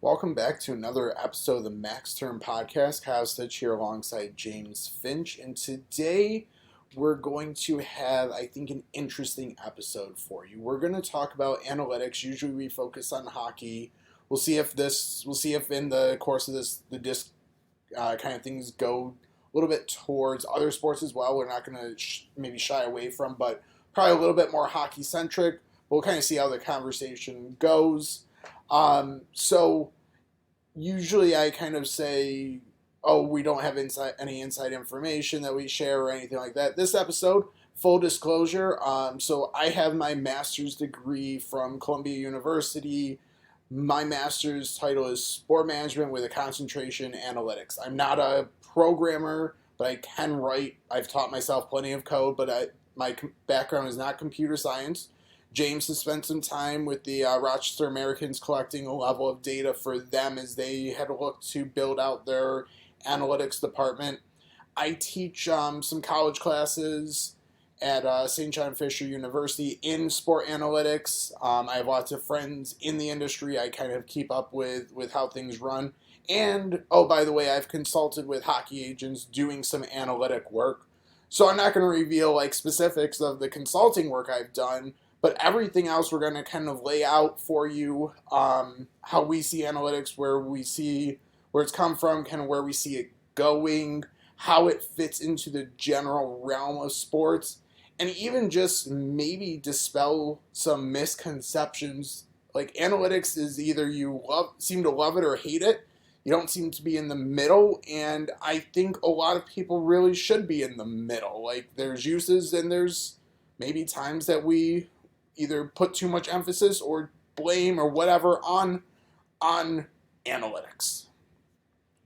Welcome back to another episode of the Max Term Podcast. Kyle Stitch here alongside James Finch. And today we're going to have, I think, an interesting episode for you. We're going to talk about analytics. Usually we focus on hockey. We'll see if in the course of the disc kind of things go a little bit towards other sports as well. We're not going to maybe shy away from, but probably a little bit more hockey centric. We'll kind of see how the conversation goes. So usually I kind of say, oh, we don't have any inside information that we share or anything like that. This episode, full disclosure, so I have my master's degree from Columbia University. My master's title is sport management with a concentration in analytics. I'm not a programmer, but I can write. I've taught myself plenty of code, but my background is not computer science. James has spent some time with the Rochester Americans collecting a level of data for them as they had looked to build out their analytics department. I teach some college classes at St. John Fisher University in sport analytics. I have lots of friends in the industry. I kind of keep up with how things run. And, oh, by the way, I've consulted with hockey agents doing some analytic work. So I'm not going to reveal like specifics of the consulting work I've done, but everything else we're going to kind of lay out for you, how we see analytics, where it's come from, kind of where we see it going, how it fits into the general realm of sports, and even just maybe dispel some misconceptions. Like analytics is either seem to love it or hate it. You don't seem to be in the middle, and I think a lot of people really should be in the middle. Like there's uses and there's maybe times that we either put too much emphasis or blame or whatever on analytics.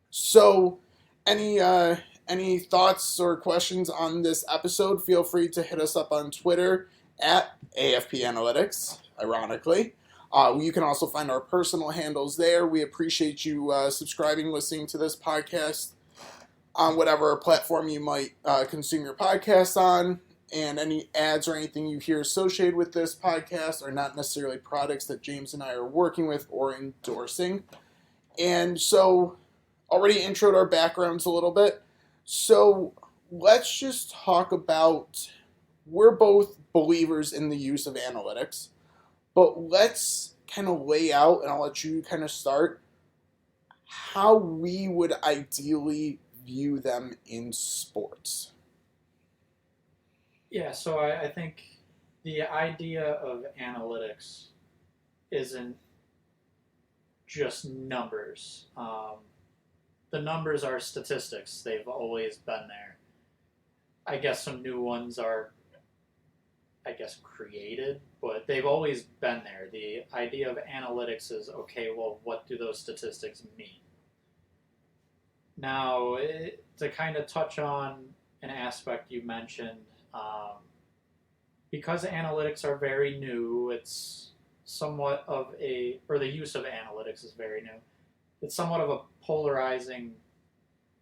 So, any thoughts or questions on this episode? Feel free to hit us up on Twitter at AFP Analytics. Ironically, you can also find our personal handles there. We appreciate you subscribing, listening to this podcast on whatever platform you might consume your podcast on. And any ads or anything you hear associated with this podcast are not necessarily products that James and I are working with or endorsing. And so, already introed our backgrounds a little bit. So, let's just talk about, we're both believers in the use of analytics, but let's kind of lay out, and I'll let you kind of start, how we would ideally view them in sports. Yeah, so I think the idea of analytics isn't just numbers. The numbers are statistics. They've always been there. I guess some new ones are, created, but they've always been there. The idea of analytics is, okay, well, what do those statistics mean? Now, to kind of touch on an aspect you mentioned, because analytics are very new, it's somewhat of the use of analytics is very new. It's somewhat of a polarizing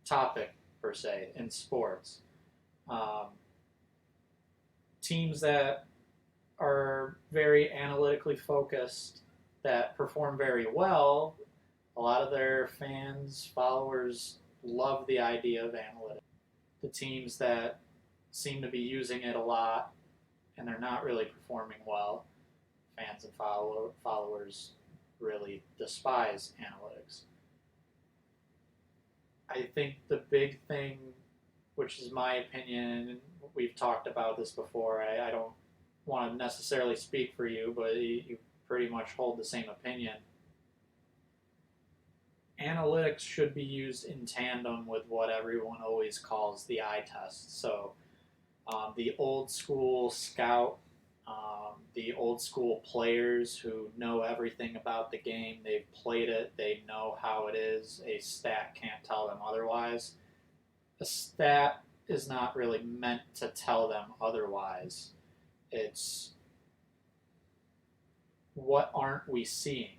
topic, per se, in sports. Teams that are very analytically focused, that perform very well, a lot of their fans, followers, love the idea of analytics. The teams that seem to be using it a lot and they're not really performing well, fans and followers really despise analytics. I think the big thing, which is my opinion, and we've talked about this before, I don't want to necessarily speak for you, but you pretty much hold the same opinion. Analytics should be used in tandem with what everyone always calls the eye test. So the old school scout, the old school players who know everything about the game, they've played it, they know how it is, a stat can't tell them otherwise. A stat is not really meant to tell them otherwise. It's what aren't we seeing?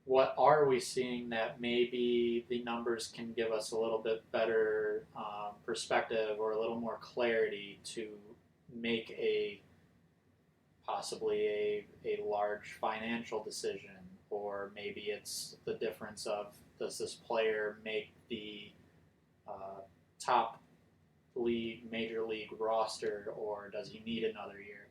What are we seeing that maybe the numbers can give us a little bit better perspective or a little more clarity to make possibly a large financial decision or maybe it's the difference of, does this player make the top major league roster, or does he need another year?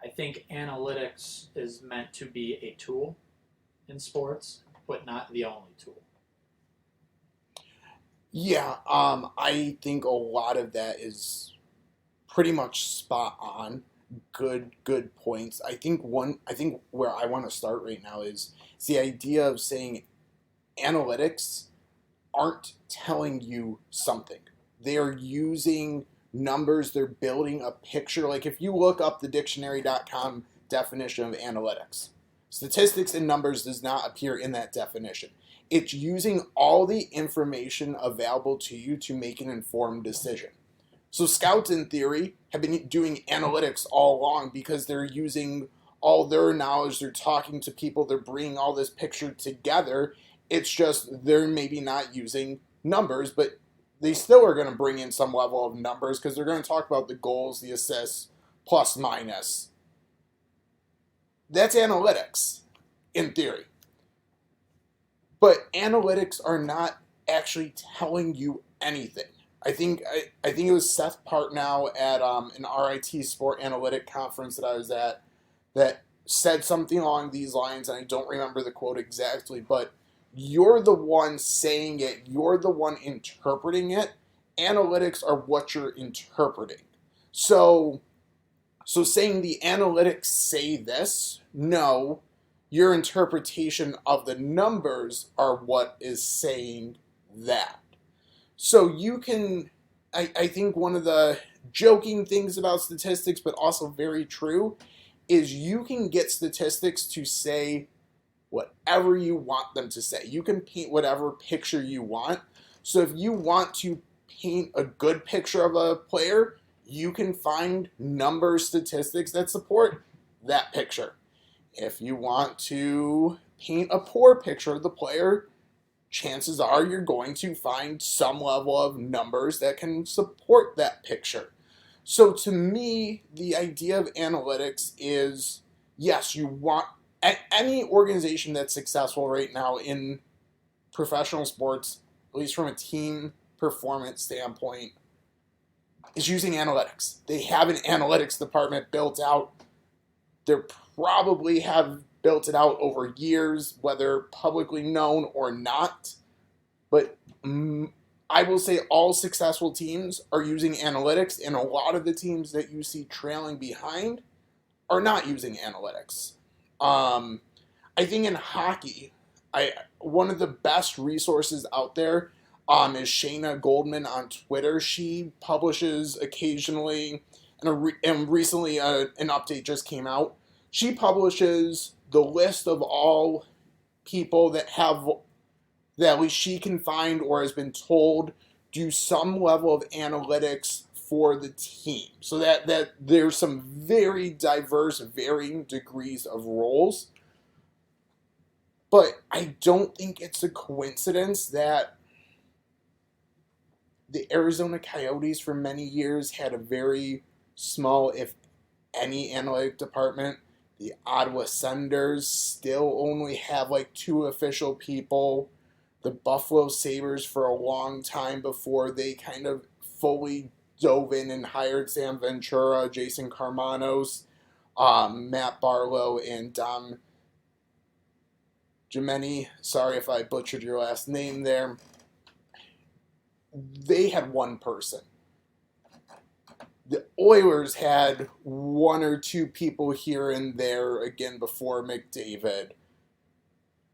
I think analytics is meant to be a tool in sports, but not the only tool. Yeah, I think a lot of that is pretty much spot on. Good points. I think where I want to start right now is the idea of saying analytics aren't telling you something. They're using numbers, they're building a picture. Like if you look up the dictionary.com definition of analytics, statistics and numbers does not appear in that definition. It's using all the information available to you to make an informed decision. So scouts, in theory, have been doing analytics all along because they're using all their knowledge, they're talking to people, they're bringing all this picture together. It's just they're maybe not using numbers, but they still are going to bring in some level of numbers because they're going to talk about the goals, the assists, plus minus. That's analytics, in theory. But analytics are not actually telling you anything. I think it was Seth Partnow at an RIT Sport Analytic conference that I was at that said something along these lines, and I don't remember the quote exactly, but you're the one saying it, you're the one interpreting it. Analytics are what you're interpreting. So saying the analytics say this, no, your interpretation of the numbers are what is saying that. So you can, I think one of the joking things about statistics, but also very true, is you can get statistics to say whatever you want them to say. You can paint whatever picture you want. So if you want to paint a good picture of a player, you can find number statistics that support that picture. If you want to paint a poor picture of the player, chances are you're going to find some level of numbers that can support that picture. So to me, the idea of analytics is, yes, you want any organization that's successful right now in professional sports, at least from a team performance standpoint, is using analytics. They have an analytics department built out. They probably have built it out over years, whether publicly known or not. But I will say all successful teams are using analytics, and a lot of the teams that you see trailing behind are not using analytics. I think in hockey, one of the best resources out there is Shayna Goldman on Twitter. She publishes occasionally, and recently an update just came out. She publishes the list of all people that at least she can find or has been told do some level of analytics for the team. So that there's some very diverse, varying degrees of roles. But I don't think it's a coincidence that the Arizona Coyotes for many years had a very small, if any, analytic department. The Ottawa Senators still only have like 2 official people. The Buffalo Sabres for a long time before they kind of fully dove in and hired Sam Ventura, Jason Karmanos, Matt Barlow, and Dom Gemeni. Sorry if I butchered your last name there. They had 1 person. The Oilers had 1 or 2 people here and there, again, before McDavid.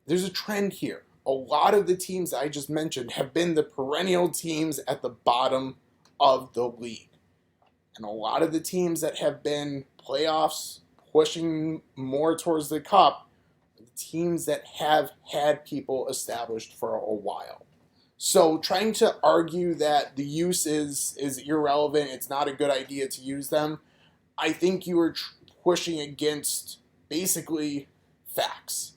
There's a trend here. A lot of the teams I just mentioned have been the perennial teams at the bottom of the league. And a lot of the teams that have been playoffs, pushing more towards the cup, are the teams that have had people established for a while. So trying to argue that the use is irrelevant, it's not a good idea to use them, I think you are pushing against basically facts.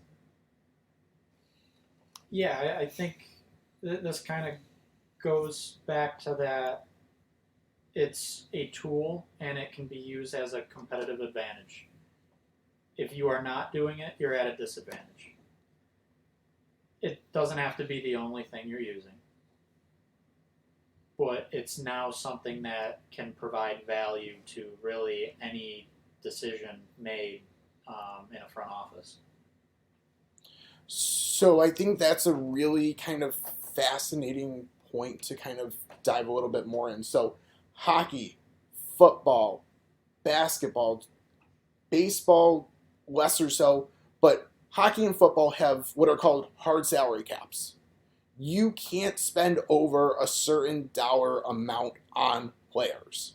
Yeah, I think this kind of goes back to that it's a tool and it can be used as a competitive advantage. if you are not doing it, you're at a disadvantage. It doesn't have to be the only thing you're using, but it's now something that can provide value to really any decision made in a front office. So I think that's a really kind of fascinating point to kind of dive a little bit more in. So hockey, football, basketball, baseball, lesser so, but hockey and football have what are called hard salary caps. You can't spend over a certain dollar amount on players.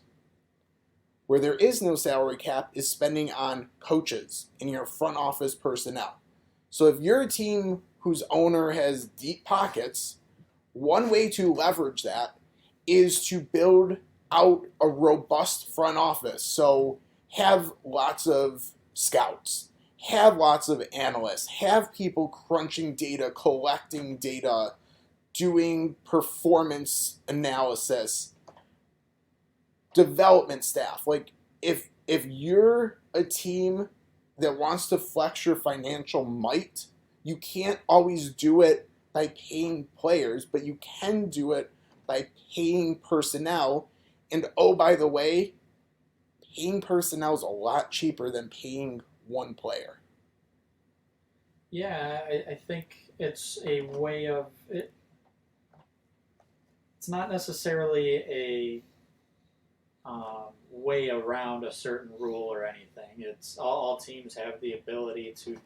Where there is no salary cap is spending on coaches and your front office personnel. So if you're a team whose owner has deep pockets, one way to leverage that is to build out a robust front office. So have lots of scouts, have lots of analysts, have people crunching data, collecting data, doing performance analysis, development staff. Like if you're a team that wants to flex your financial might, you can't always do it by paying players, but you can do it by paying personnel. And oh, by the way, paying personnel is a lot cheaper than paying one player. Yeah, I think it's a way of it. It's not necessarily a way around a certain rule or anything. It's all teams have the ability to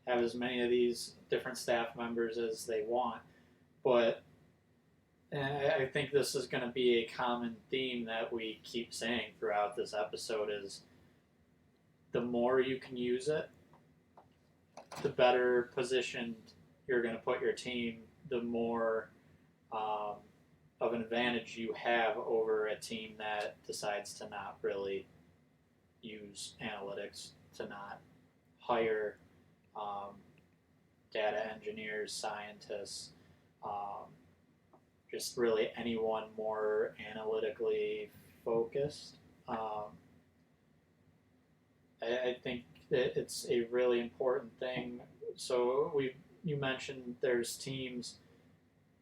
have as many of these different staff members as they want, but I think this is going to be a common theme that we keep saying throughout this episode is the more you can use it, the better positioned you're going to put your team, the more of an advantage you have over a team that decides to not really use analytics, to not hire data engineers, scientists, just really anyone more analytically focused. I think that it's a really important thing. So you mentioned there's teams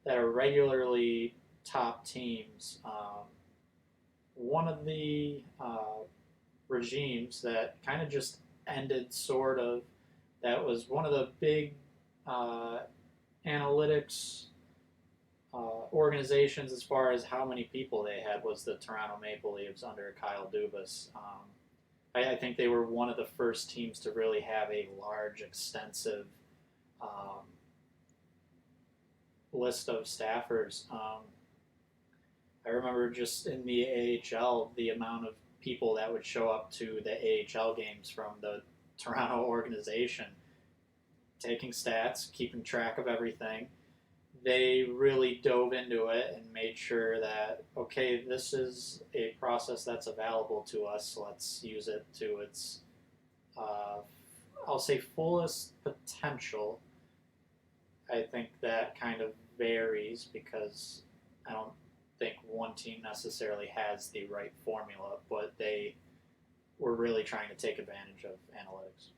that are regularly top teams. One of the regimes that kind of just ended, sort of, that was one of the big analytics organizations as far as how many people they had was the Toronto Maple Leafs under Kyle Dubas. I think they were one of the first teams to really have a large, extensive list of staffers. I remember just in the AHL, the amount of people that would show up to the AHL games from the Toronto organization, taking stats, keeping track of everything. They really dove into it and made sure that, okay, this is a process that's available to us. Let's use it to its, I'll say, fullest potential. I think that kind of varies because I don't think one team necessarily has the right formula, but they were really trying to take advantage of analytics.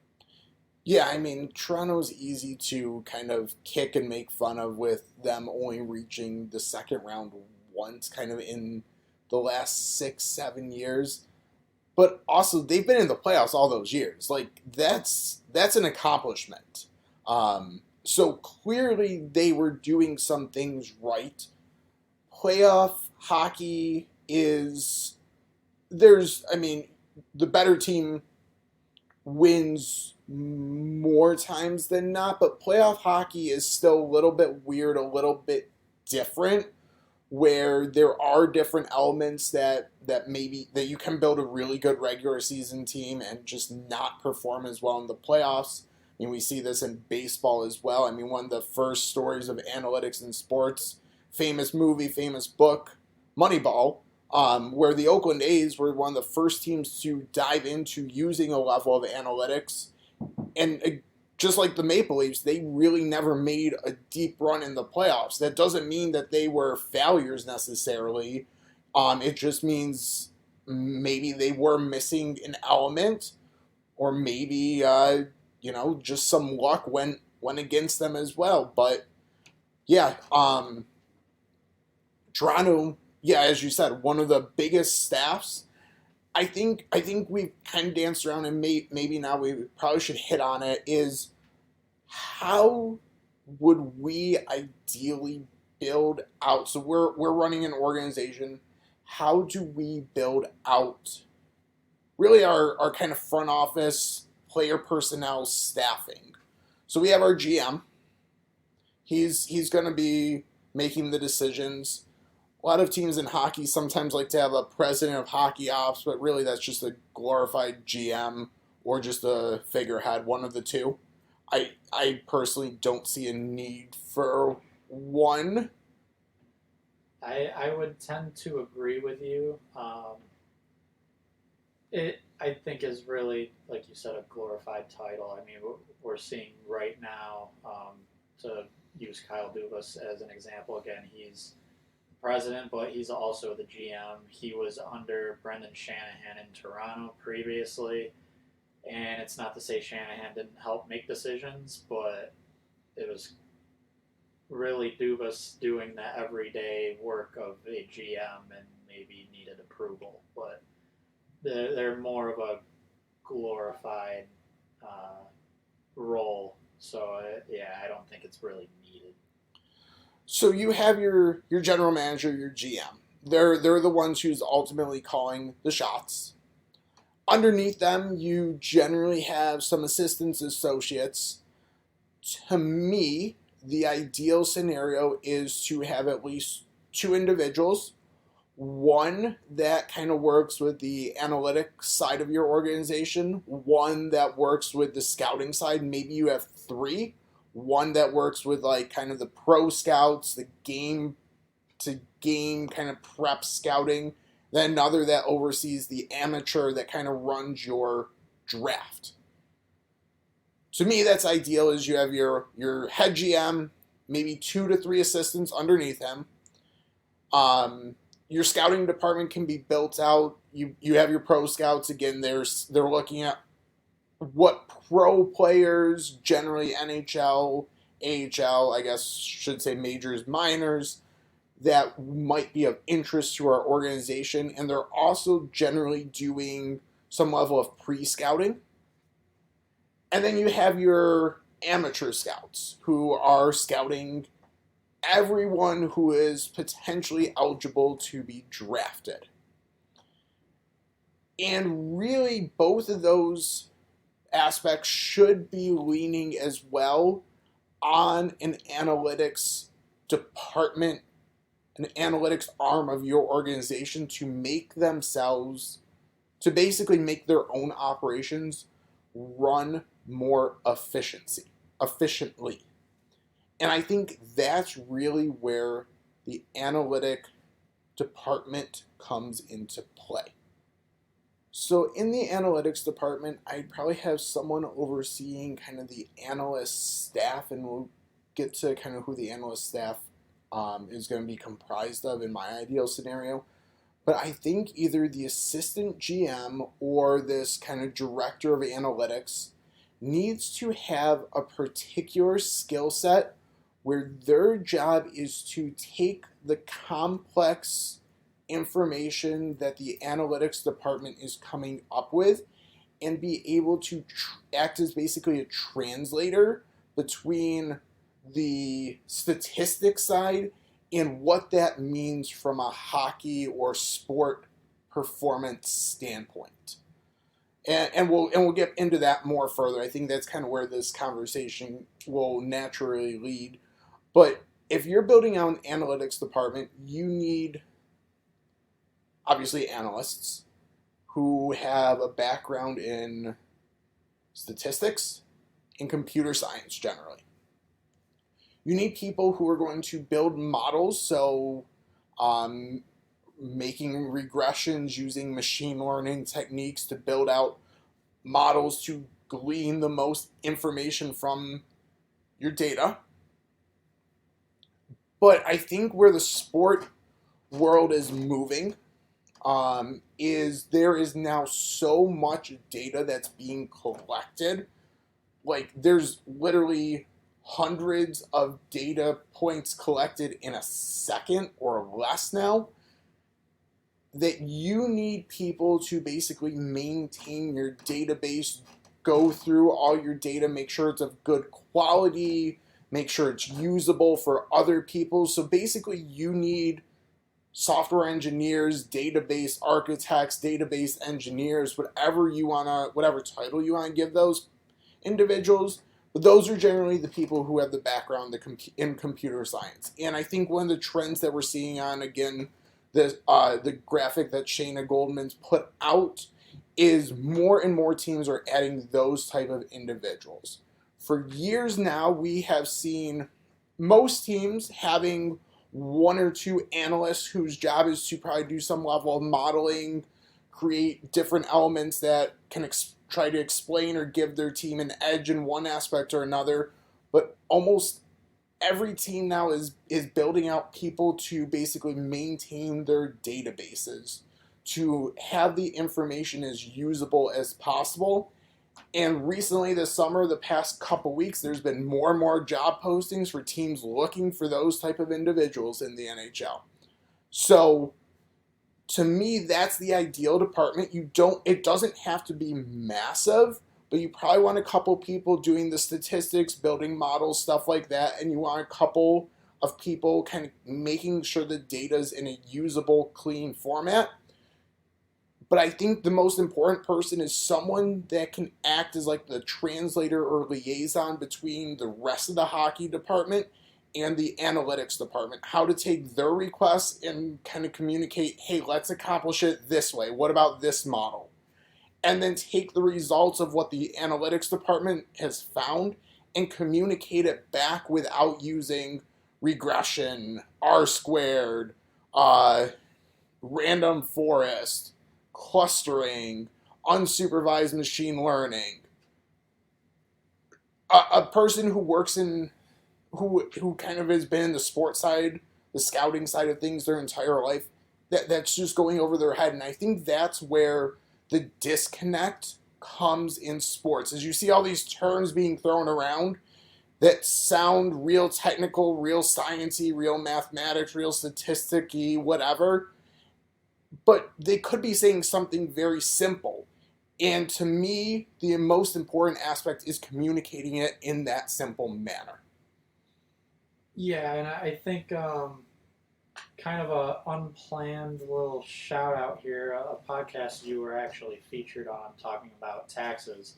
Yeah, I mean, Toronto's easy to kind of kick and make fun of with them only reaching the second round once, kind of in the last 6-7 years. But also, they've been in the playoffs all those years. Like, that's an accomplishment. So clearly, they were doing some things right. Playoff hockey is, the better team wins more times than not, but playoff hockey is still a little bit weird, a little bit different, where there are different elements that maybe that you can build a really good regular season team and just not perform as well in the playoffs. I mean, we see this in baseball as well. I mean, one of the first stories of analytics in sports, famous movie, famous book, Moneyball, where the Oakland A's were one of the first teams to dive into using a level of analytics. And just like the Maple Leafs, they really never made a deep run in the playoffs. That doesn't mean that they were failures necessarily. It just means maybe they were missing an element, or maybe just some luck went against them as well. But yeah, Toronto, yeah, as you said, one of the biggest staffs. I think we've kind of danced around, and maybe now we probably should hit on it. Is how would we ideally build out? So we're running an organization. How do we build out really our kind of front office player personnel staffing? So we have our GM. He's going to be making the decisions. A lot of teams in hockey sometimes like to have a president of hockey ops, but really that's just a glorified GM or just a figurehead, one of the two. I personally don't see a need for one. I would tend to agree with you. It I think is really, like you said, a glorified title. I mean, we're seeing right now, to use Kyle Dubas as an example again, he's the president, but he's also the GM. He was under Brendan Shanahan in Toronto previously, and it's not to say Shanahan didn't help make decisions, but it was really Dubas doing the everyday work of a GM and maybe needed approval. But they're more of a glorified role. So yeah, I don't think it's really needed. So you have your general manager, your GM. They're the ones who's ultimately calling the shots. Underneath them, you generally have some assistants, associates. To me, the ideal scenario is to have at least two individuals. One that kind of works with the analytics side of your organization, one that works with the scouting side. Maybe you have three. One that works with like kind of the pro scouts, the game to game kind of prep scouting. Then another that oversees the amateur that kind of runs your draft. To me, that's ideal. Is you have your head GM, maybe 2 to 3 assistants underneath him. Your scouting department can be built out. You have your pro scouts. Again, they're looking at what pro players, generally NHL, AHL, I guess should say majors, minors, that might be of interest to our organization. And they're also generally doing some level of pre-scouting. And then you have your amateur scouts who are scouting everyone who is potentially eligible to be drafted. And really, both of those aspects should be leaning as well on an analytics department, an analytics arm of your organization to make themselves, to basically make their own operations run more efficiently. And I think that's really where the analytic department comes into play. So in the analytics department, I'd probably have someone overseeing kind of the analyst staff, and we'll get to kind of who the analyst staff is going to be comprised of in my ideal scenario. But I think either the assistant GM or this kind of director of analytics needs to have a particular skill set where their job is to take the complex information that the analytics department is coming up with and be able to act as basically a translator between the statistics side and what that means from a hockey or sport performance standpoint. And we'll get into that more further. I think that's kind of where this conversation will naturally lead. But if you're building out an analytics department, you need obviously analysts who have a background in statistics and computer science generally. You need people who are going to build models, so making regressions using machine learning techniques to build out models to glean the most information from your data. But I think where the sport world is moving is there is now so much data that's being collected. Like, there's literally hundreds of data points collected in a second or less now, that you need people to basically maintain your database, go through all your data, make sure it's of good quality, make sure it's usable for other people. So basically, you need software engineers, database architects, database engineers, whatever title you want to give those individuals. But those are generally the people who have the background in computer science. And I think one of the trends that we're seeing on, again, the graphic that Shayna Goldman's put out, is more and more teams are adding those type of individuals. For years now, we have seen most teams having one or two analysts whose job is to probably do some level of modeling, create different elements that can try to explain or give their team an edge in one aspect or another. But almost every team now is building out people to basically maintain their databases, to have the information as usable as possible. And recently this summer, the past couple weeks, there's been more and more job postings for teams looking for those type of individuals in the NHL. So to me, that's the ideal department. It doesn't have to be massive, but you probably want a couple people doing the statistics, building models, stuff like that, and you want a couple of people kind of making sure the data's in a usable, clean format. But I think the most important person is someone that can act as like the translator or liaison between the rest of the hockey department and the analytics department. How to take their requests and kind of communicate, hey, let's accomplish it this way. What about this model? And then take the results of what the analytics department has found and communicate it back without using regression, R squared, random forest, clustering, unsupervised machine learning. A person who works in, who kind of has been in the sports side, the scouting side of things their entire life, that's just going over their head. And I think that's where the disconnect comes in sports. As you see all these terms being thrown around that sound real technical, real sciencey, real mathematics, real statisticky, whatever, but they could be saying something very simple. And to me, the most important aspect is communicating it in that simple manner. Yeah, and I think kind of a unplanned little shout out here, a podcast you were actually featured on talking about taxes,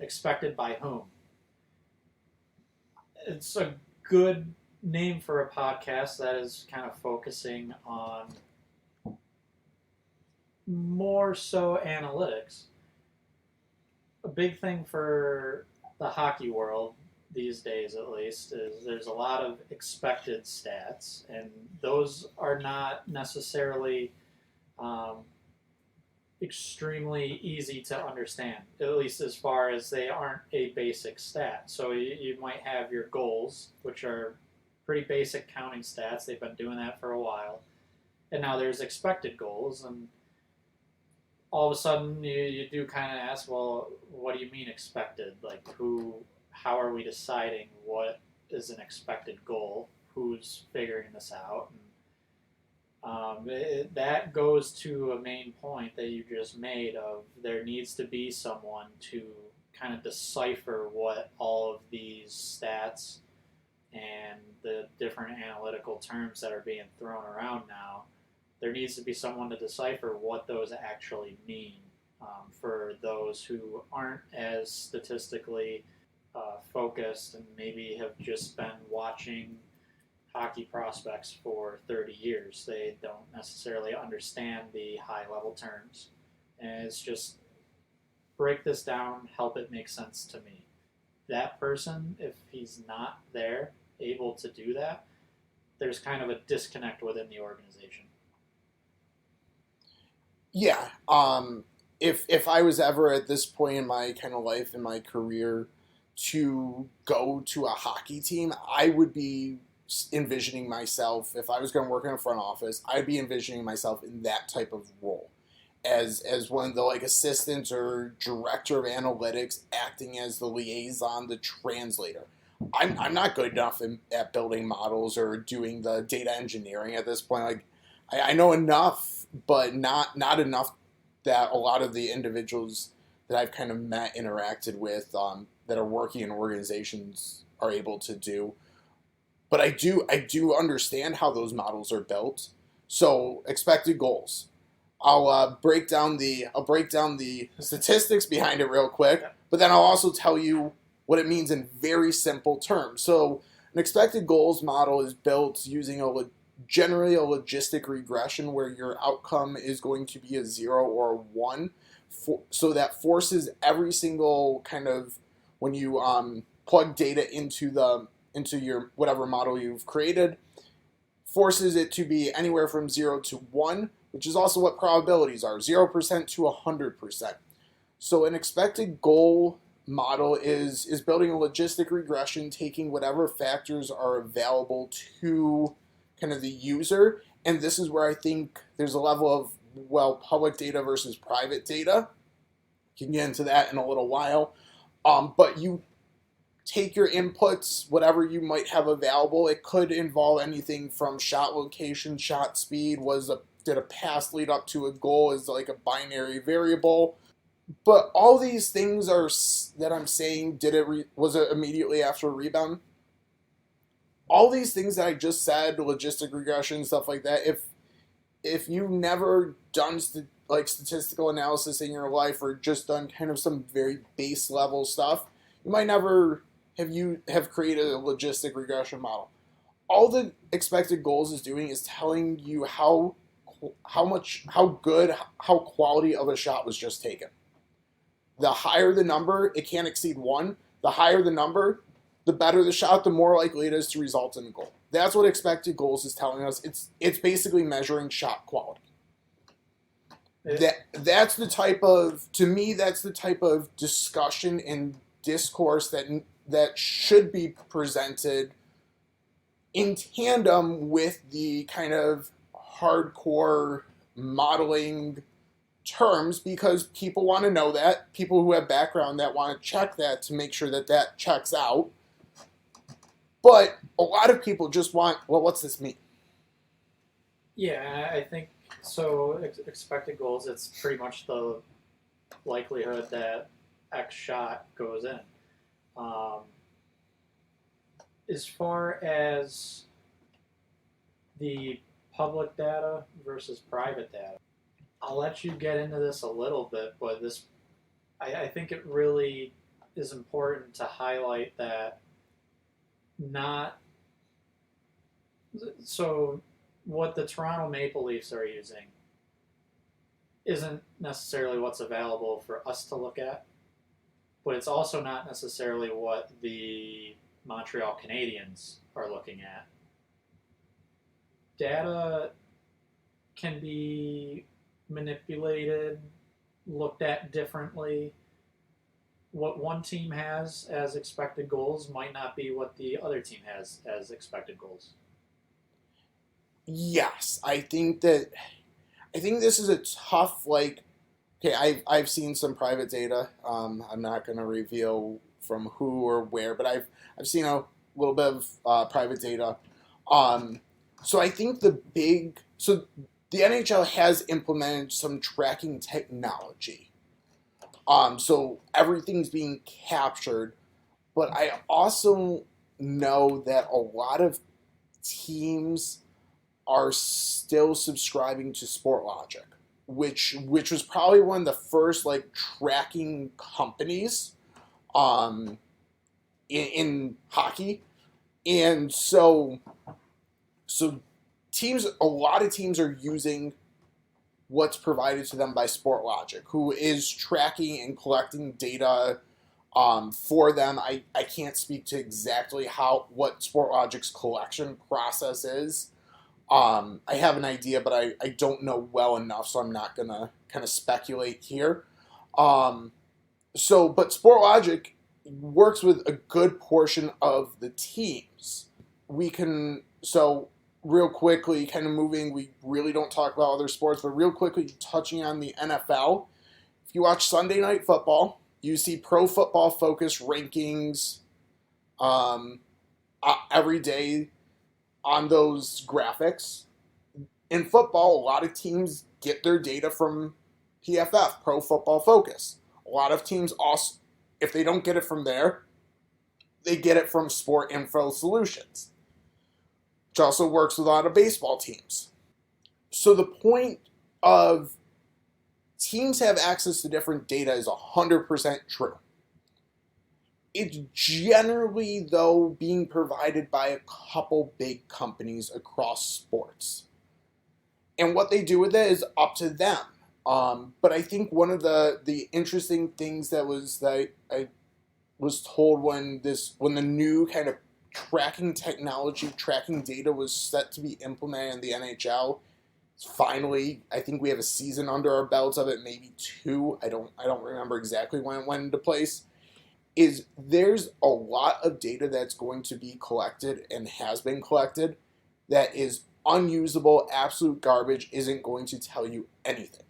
expected by whom. It's a good name for a podcast that is kind of focusing on more so analytics. A big thing for the hockey world these days, at least, is there's a lot of expected stats, and those are not necessarily extremely easy to understand, at least as far as they aren't a basic stat. So you might have your goals, which are pretty basic counting stats. They've been doing that for a while. And now there's expected goals, and all of a sudden you do kind of ask, well, what do you mean expected? Like, how are we deciding what is an expected goal? Who's figuring this out? And, that goes to a main point that you just made of there needs to be someone to kind of decipher what all of these stats and the different analytical terms that are being thrown around now. There needs to be someone to decipher what those actually mean for those who aren't as statistically focused and maybe have just been watching hockey prospects for 30 years. They don't necessarily understand the high-level terms. And it's just break this down, help it make sense to me. That person, if he's not there, able to do that, there's kind of a disconnect within the organization. Yeah. If I was ever at this point in my kind of life, in my career, to go to a hockey team, I would be envisioning myself, if I was going to work in a front office, I'd be envisioning myself in that type of role as one of the like assistants or director of analytics, acting as the liaison, the translator. I'm not good enough at building models or doing the data engineering at this point. Like I know enough, but not enough that a lot of the individuals that I've kind of met, interacted with, that are working in organizations are able to do. But I do understand how those models are built. So expected goals. I'll break down the statistics behind it real quick, but then I'll also tell you what it means in very simple terms. So an expected goals model is built using generally a logistic regression where your outcome is going to be a 0 or a 1, so that forces every single kind of, when you plug data into your whatever model you've created, forces it to be anywhere from 0 to 1, which is also what probabilities are, 0% to 100%. So an expected goal model is building a logistic regression, taking whatever factors are available to kind of the user. And this is where I think there's a level of, well, public data versus private data. You can get into that in a little while. But you take your inputs, whatever you might have available. It could involve anything from shot location, shot speed, did a pass lead up to a goal is like a binary variable. But all these things are that I'm saying, was it immediately after a rebound? All these things that I just said, logistic regression, stuff like that, if you've never done statistical analysis in your life, or just done kind of some very base level stuff, you might never have created a logistic regression model. All the expected goals is doing is telling you how quality of a shot was just taken. The higher the number, it can't exceed 1. The higher the number, the better the shot, the more likely it is to result in a goal. That's what expected goals is telling us. It's basically measuring shot quality. That's the type of discussion and discourse that should be presented in tandem with the kind of hardcore modeling terms, because people want to know that. People who have background that want to check that to make sure that checks out. But a lot of people just want, well, what's this mean? Yeah, I think so. Expected goals, it's pretty much the likelihood that X shot goes in. As far as the public data versus private data, I'll let you get into this a little bit, but I think it really is important to highlight that what the Toronto Maple Leafs are using isn't necessarily what's available for us to look at, but it's also not necessarily what the Montreal Canadiens are looking at. Data can be manipulated, looked at differently. What one team has as expected goals might not be what the other team has as expected goals. Yes, I think this is a tough, okay, I've seen some private data. I'm not going to reveal from who or where, but I've seen a little bit of private data. So I think the NHL has implemented some tracking technology. So everything's being captured, but I also know that a lot of teams are still subscribing to Sportlogic, which was probably one of the first tracking companies in hockey. And so a lot of teams are using what's provided to them by Sportlogic, who is tracking and collecting data for them. I can't speak to exactly what Sportlogic's collection process is. I have an idea, but I don't know well enough, so I'm not going to kind of speculate here. But Sportlogic works with a good portion of the teams. we can, so real quickly, kind of moving, we really don't talk about other sports, but real quickly, touching on the NFL. If you watch Sunday Night Football, you see Pro Football Focus rankings um, every day on those graphics. In football, a lot of teams get their data from PFF, Pro Football Focus. A lot of teams also, if they don't get it from there, they get it from Sport Info Solutions, which also works with a lot of baseball teams. So the point of teams have access to different data is 100% true. It's generally, though, being provided by a couple big companies across sports. And what they do with it is up to them. But I think one of the interesting things that I was told when the new kind of tracking data was set to be implemented in the NHL. Finally, I think we have a season under our belts of it, maybe two. I don't remember exactly when it went into place. Is there's a lot of data that's going to be collected and has been collected that is unusable, absolute garbage, isn't going to tell you anything.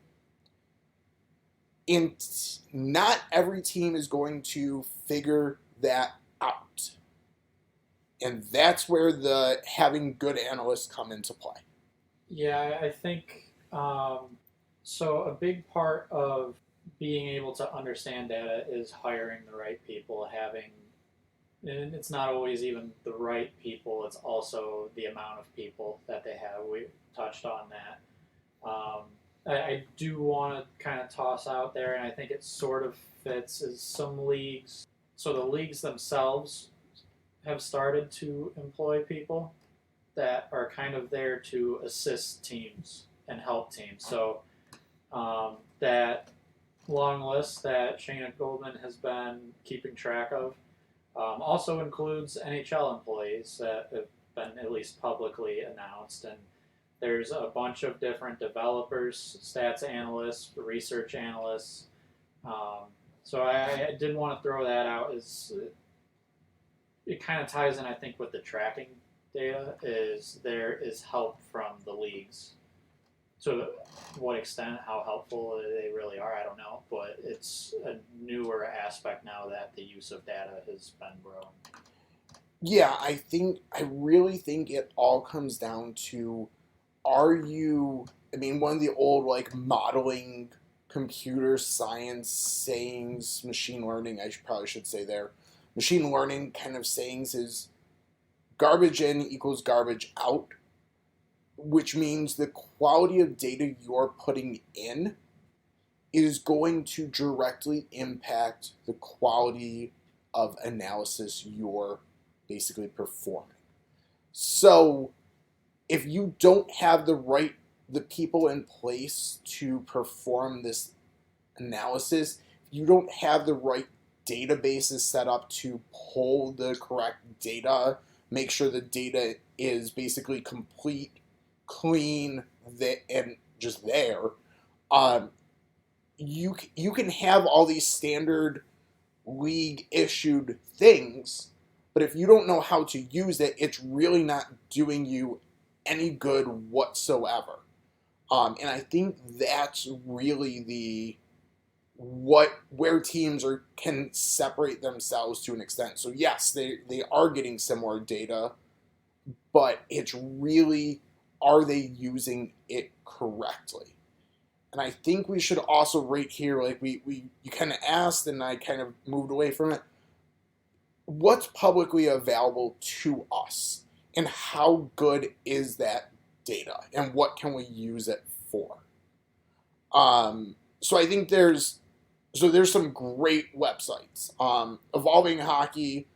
And not every team is going to figure that out. And that's where the having good analysts come into play. Yeah, I think so. A big part of being able to understand data is hiring the right people, and it's not always even the right people, it's also the amount of people that they have. We touched on that. I do want to kind of toss out there, and I think it sort of fits, is some leagues. So the leagues themselves have started to employ people that are kind of there to assist teams and help teams. So that long list that Shayna Goldman has been keeping track of also includes NHL employees that have been at least publicly announced. And there's a bunch of different developers, stats analysts, research analysts. So I did want to throw that out. It kind of ties in, I think, with the tracking data, is there is help from the leagues. To what extent, how helpful they really are, I don't know. But it's a newer aspect now that the use of data has been growing. Yeah, I really think it all comes down to, one of the old modeling computer science sayings, machine learning, probably should say there, machine learning kind of sayings is garbage in equals garbage out, which means the quality of data you're putting in is going to directly impact the quality of analysis you're basically performing. So if you don't have the people in place to perform this analysis, if you don't have the right databases set up to pull the correct data, make sure the data is basically complete, clean, and just there, you can have all these standard league issued things, but if you don't know how to use it, it's really not doing you any good whatsoever. And I think that's really where teams can separate themselves to an extent. So yes, they are getting similar data, but it's really, are they using it correctly? And I think we should also rate here, you kind of asked and I kind of moved away from it, what's publicly available to us and how good is that data and what can we use it for? So I think there's some great websites. Evolving Hockey,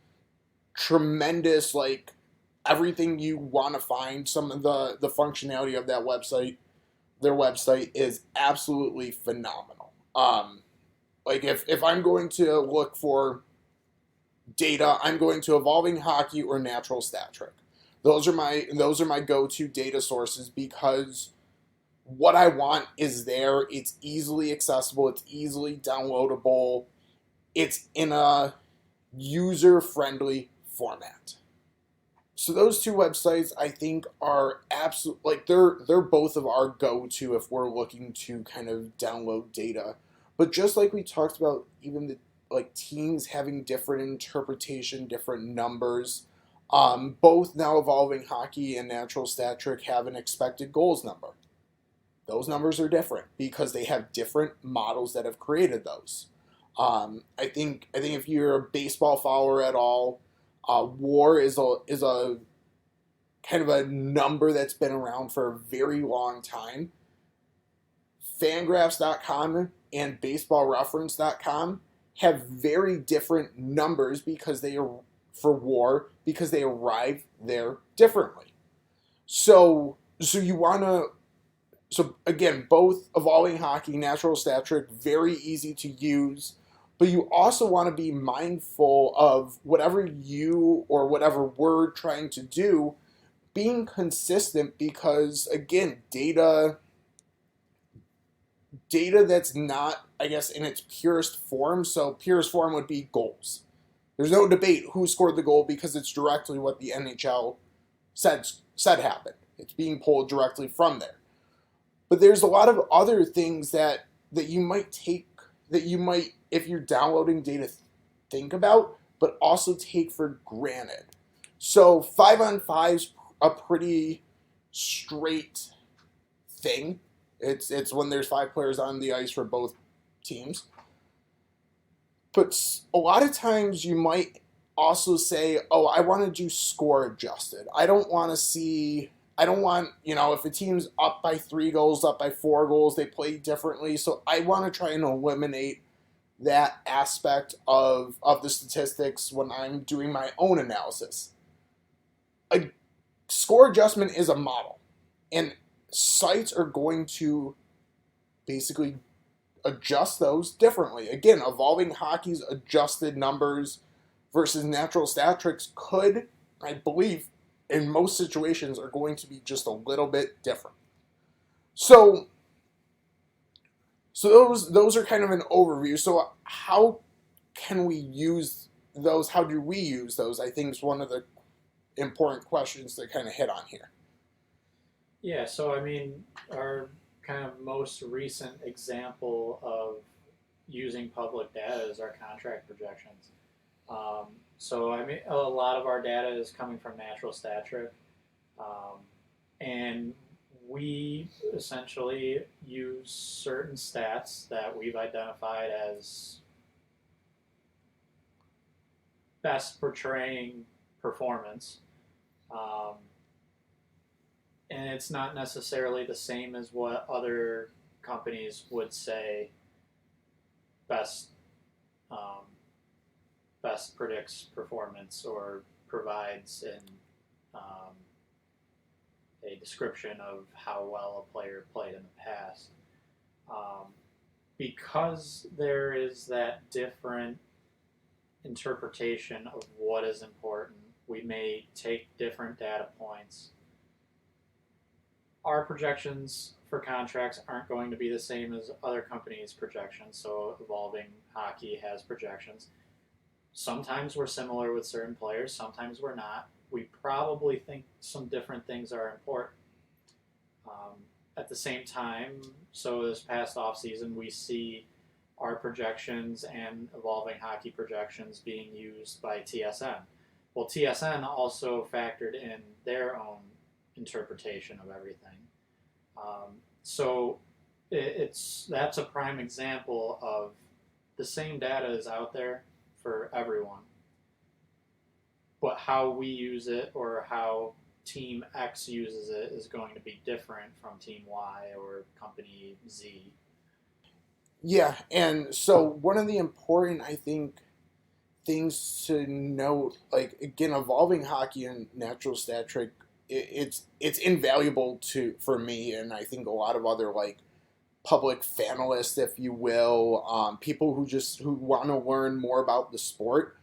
tremendous, everything you want to find. Some of the functionality of that website, their website is absolutely phenomenal. If I'm going to look for data, I'm going to Evolving Hockey or Natural Stat Trick. Those are my go-to data sources because what I want is there. It's easily accessible. It's easily downloadable. It's in a user-friendly format. So those two websites I think are absolute, like they're both of our go-to if we're looking to kind of download data. But just like we talked about, even the like teams having different interpretation, different numbers. Both Now Evolving Hockey and Natural Stat Trick have an expected goals number. Those numbers are different because they have different models that have created those. I think if you're a baseball follower at all, WAR is a kind of a number that's been around for a very long time. Fangraphs.com and BaseballReference.com have very different numbers because they are for WAR because they arrive there differently. So you want to so again, both Evolving Hockey, Natural Stat Trick, very easy to use. But you also want to be mindful of whatever you or whatever we're trying to do, being consistent because again, data that's not, I guess, in its purest form. So purest form would be goals. There's no debate who scored the goal because it's directly what the NHL said happened. It's being pulled directly from there. But there's a lot of other things that you might take that you might, if you're downloading data, think about, but also take for granted. So 5-on-5's a pretty straight thing. It's when there's 5 players on the ice for both teams. But a lot of times you might also say, oh, I want to do score adjusted. I don't want, if a team's up by 3 goals, up by 4 goals, they play differently. So I want to try and eliminate that aspect of the statistics when I'm doing my own analysis. A score adjustment is a model. And sites are going to basically adjust those differently. Again, Evolving Hockey's adjusted numbers versus Natural Stat Tricks could, I believe, in most situations are going to be just a little bit different. So those are kind of an overview. So how can we use those? How do we use those? I think is one of the important questions to kind of hit on here. Yeah, so I mean, our kind of most recent example of using public data is our contract projections. So I mean, a lot of our data is coming from Natural Stat Trick, and we essentially use certain stats that we've identified as best portraying performance. Um, and it's not necessarily the same as what other companies would say best um, best predicts performance or provides in um, a description of how well a player played in the past. Um, because there is that different interpretation of what is important, we may take different data points. Our projections for contracts aren't going to be the same as other companies' projections. So Evolving Hockey has projections. Sometimes we're similar with certain players, sometimes we're not. We probably think some different things are important. At the same time, so this past offseason, we see our projections and Evolving Hockey projections being used by TSN. Well, TSN also factored in their own interpretation of everything. So that's a prime example of the same data is out there for everyone, but how we use it or how Team X uses it is going to be different from Team Y or Company Z. Yeah, and so one of the important, I think, things to note, like again, Evolving Hockey and Natural Stat Trick, it's invaluable for me, and I think a lot of other like public fanalists, if you will, people who want to learn more about the sport.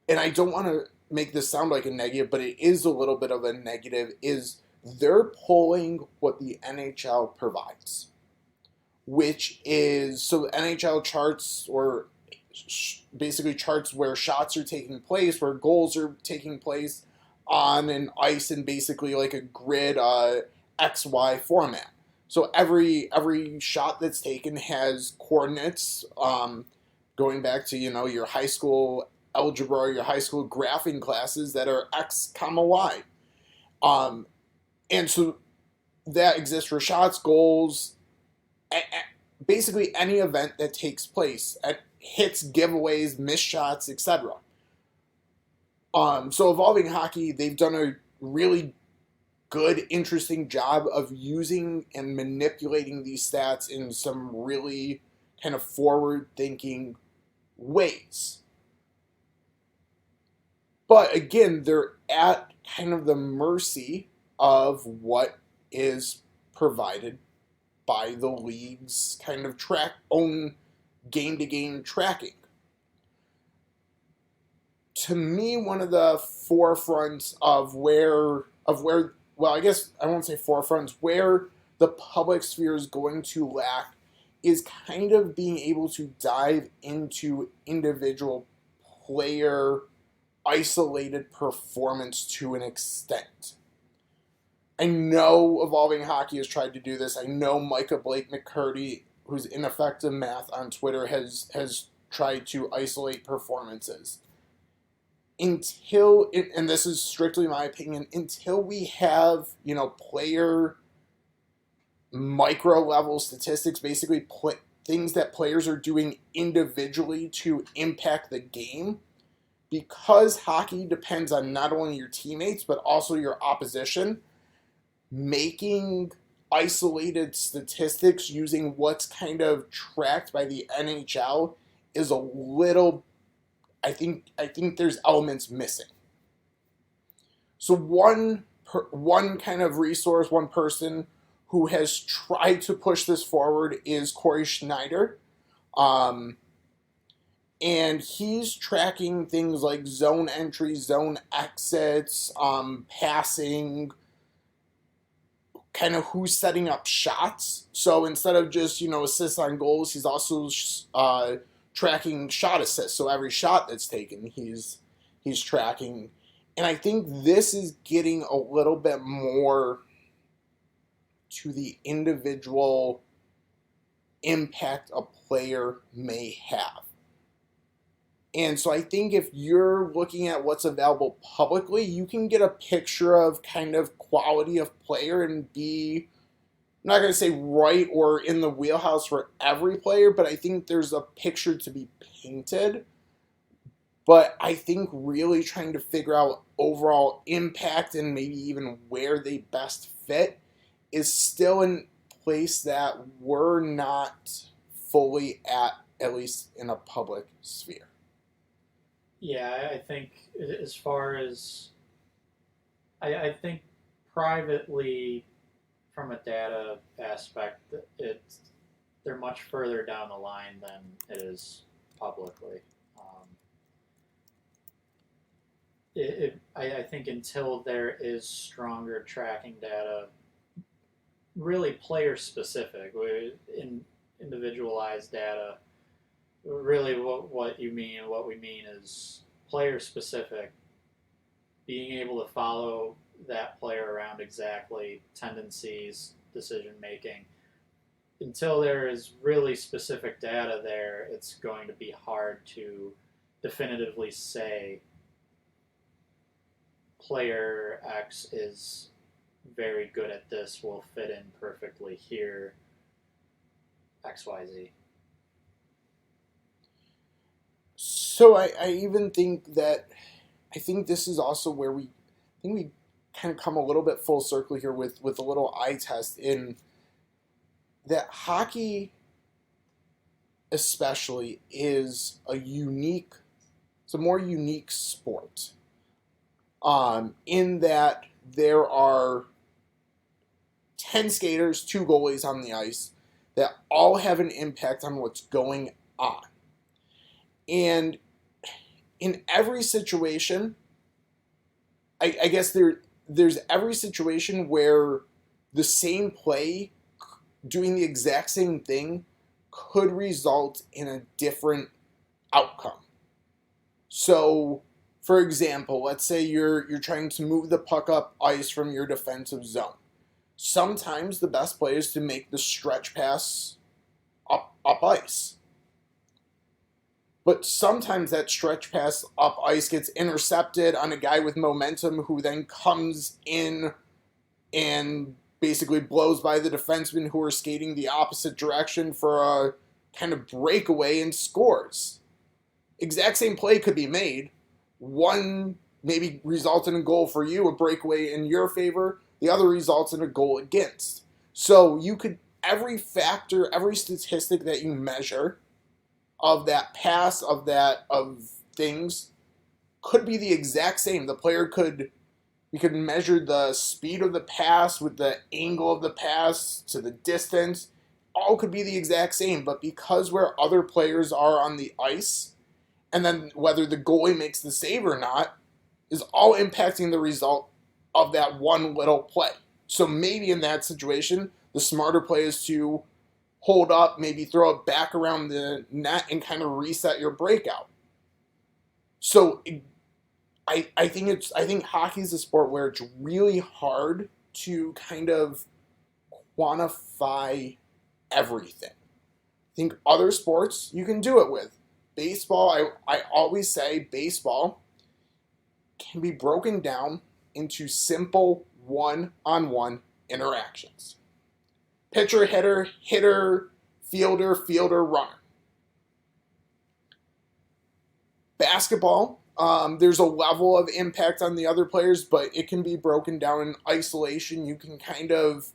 And I don't want to make this sound like a negative, but it is a little bit of a negative. Is they're pulling what the NHL provides, which is so the NHL charts or basically charts where shots are taking place, where goals are taking place on an ice in basically like a grid XY format. So every shot that's taken has coordinates, going back to your high school algebra or your high school graphing classes that are X comma Y. And so that exists for shots, goals, basically any event that takes place at hits, giveaways, missed shots, etc. So Evolving Hockey, they've done a really good, interesting job of using and manipulating these stats in some really kind of forward-thinking ways. But again, they're at kind of the mercy of what is provided by the league's kind of own game-to-game tracking. To me, one of the forefronts of where, well, I guess I won't say forefronts, where the public sphere is going to lack is kind of being able to dive into individual player isolated performance to an extent. I know Evolving Hockey has tried to do this. I know Micah Blake McCurdy, who's Ineffective Math on Twitter, has tried to isolate performances. Until, and this is strictly my opinion, until we have, player micro level statistics, basically things that players are doing individually to impact the game, because hockey depends on not only your teammates but also your opposition, making isolated statistics using what's kind of tracked by the NHL is a little, I think there's elements missing. So one kind of resource, one person who has tried to push this forward is Corey Schneider. And he's tracking things like zone entry, zone exits, passing, kind of who's setting up shots. So instead of just, assists on goals, he's also tracking shot assists. So every shot that's taken, he's tracking. And I think this is getting a little bit more to the individual impact a player may have. And so I think if you're looking at what's available publicly, you can get a picture of kind of quality of player and be, I'm not going to say right or in the wheelhouse for every player, but I think there's a picture to be painted. But I think really trying to figure out overall impact and maybe even where they best fit is still in place that we're not fully at least in a public sphere. Yeah, I think as far as I think privately, from a data aspect, they're much further down the line than it is publicly. I think until there is stronger tracking data, really player specific, in individualized data. Really, what you mean and what we mean is player specific, being able to follow that player around exactly, tendencies, decision making. Until there is really specific data there, it's going to be hard to definitively say player X is very good at this, will fit in perfectly here, XYZ. So I even think that, I think this is also where we kind of come a little bit full circle here with a little eye test in that hockey especially is it's a more unique sport. In that there are 10 skaters, 2 goalies on the ice that all have an impact on what's going on. And in every situation, I guess there's every situation where the same play doing the exact same thing could result in a different outcome. So, for example, let's say you're trying to move the puck up ice from your defensive zone. Sometimes the best play is to make the stretch pass up ice. But sometimes that stretch pass up ice gets intercepted on a guy with momentum who then comes in and basically blows by the defensemen who are skating the opposite direction for a kind of breakaway and scores. Exact same play could be made. One maybe results in a goal for you, a breakaway in your favor. The other results in a goal against. So you could, every factor, every statistic that you measure of that pass, of things, could be the exact same. The player could, we could measure the speed of the pass with the angle of the pass to the distance. All could be the exact same, but because where other players are on the ice, and then whether the goalie makes the save or not, is all impacting the result of that one little play. So maybe in that situation, the smarter play is to hold up, maybe throw it back around the net and kind of reset your breakout. So I think hockey is a sport where it's really hard to kind of quantify everything. I think other sports you can do it with. Baseball, I always say baseball can be broken down into simple one-on-one interactions. Pitcher, hitter, fielder, runner. Basketball, there's a level of impact on the other players, but it can be broken down in isolation. You can kind of,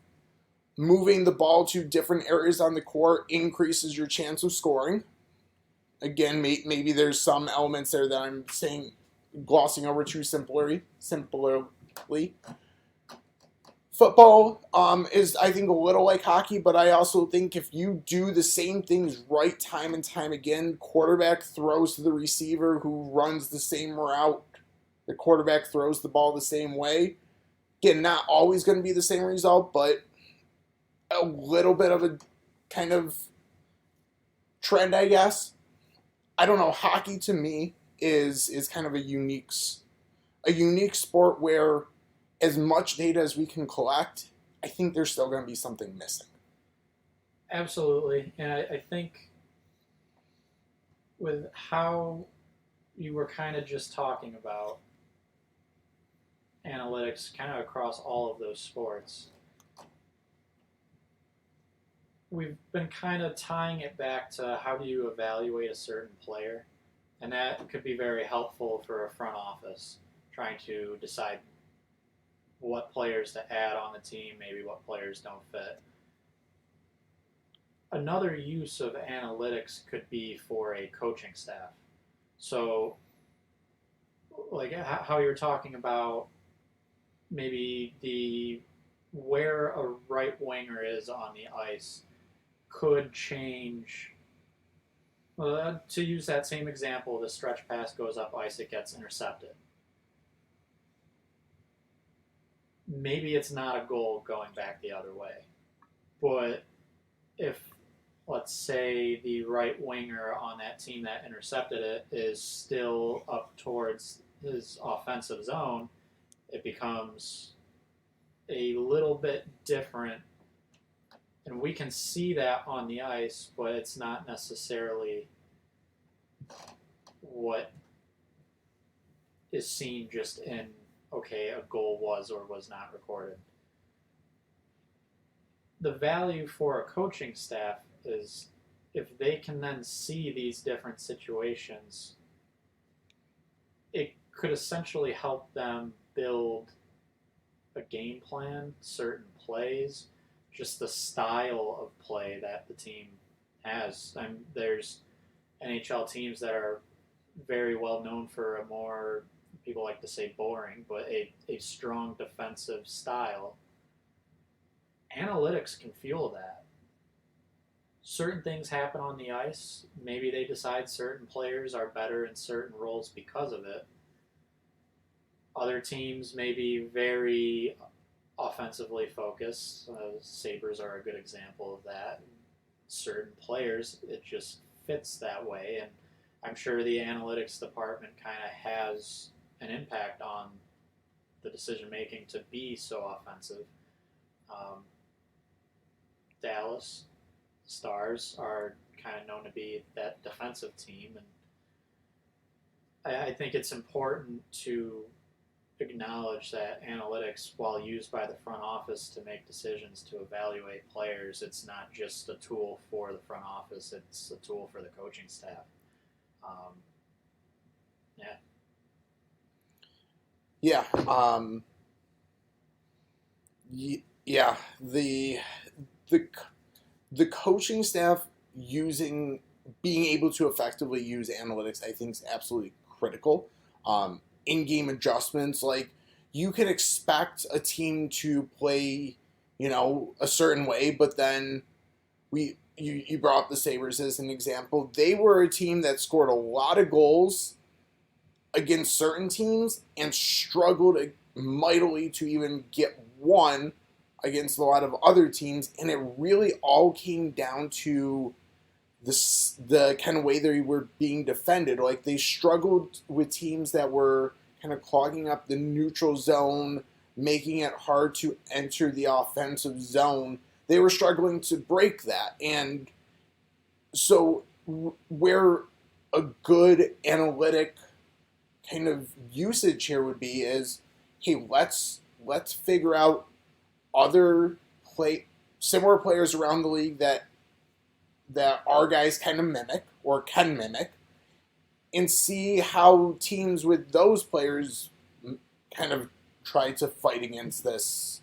moving the ball to different areas on the court increases your chance of scoring. Again, maybe there's some elements there that I'm saying, glossing over too simply. Football is, I think, a little like hockey, but I also think if you do the same things right time and time again, quarterback throws to the receiver who runs the same route, the quarterback throws the ball the same way. Again, not always going to be the same result, but a little bit of a kind of trend, I guess. I don't know. Hockey to me is kind of a unique sport where, as much data as we can collect, I think there's still going to be something missing. Absolutely, and I think with how you were kind of just talking about analytics, kind of across all of those sports, we've been kind of tying it back to how do you evaluate a certain player, and that could be very helpful for a front office trying to decide what players to add on the team, maybe what players don't fit. Another use of analytics could be for a coaching staff. So, like how you're talking about maybe where a right winger is on the ice could change. To use that same example, the stretch pass goes up ice, it gets intercepted. Maybe it's not a goal going back the other way. But if, let's say, the right winger on that team that intercepted it is still up towards his offensive zone, it becomes a little bit different. And we can see that on the ice, but it's not necessarily what is seen just in, okay, a goal was or was not recorded. The value for a coaching staff is if they can then see these different situations, it could essentially help them build a game plan, certain plays, just the style of play that the team has. There's NHL teams that are very well known for a more, people like to say boring, but a strong defensive style. Analytics can fuel that. Certain things happen on the ice. Maybe they decide certain players are better in certain roles because of it. Other teams may be very offensively focused. Sabres are a good example of that. Certain players, it just fits that way, and I'm sure the analytics department kind of has an impact on the decision making to be so offensive. Um, Dallas Stars are kind of known to be that defensive team, and I think it's important to acknowledge that analytics, while used by the front office to make decisions to evaluate players, it's not just a tool for the front office; it's a tool for the coaching staff. Um, yeah. Yeah. Yeah. The the coaching staff being able to effectively use analytics, I think, is absolutely critical. In-game adjustments, like you can expect a team to play, a certain way, but then you brought up the Sabres as an example. They were a team that scored a lot of goals against certain teams and struggled mightily to even get one against a lot of other teams, and it really all came down to the kind of way they were being defended. Like they struggled with teams that were kind of clogging up the neutral zone, making it hard to enter the offensive zone. They were struggling to break that, and so where a good analytic kind of usage here would be is, hey, let's figure out other similar players around the league that our guys kind of mimic or can mimic, and see how teams with those players kind of try to fight against this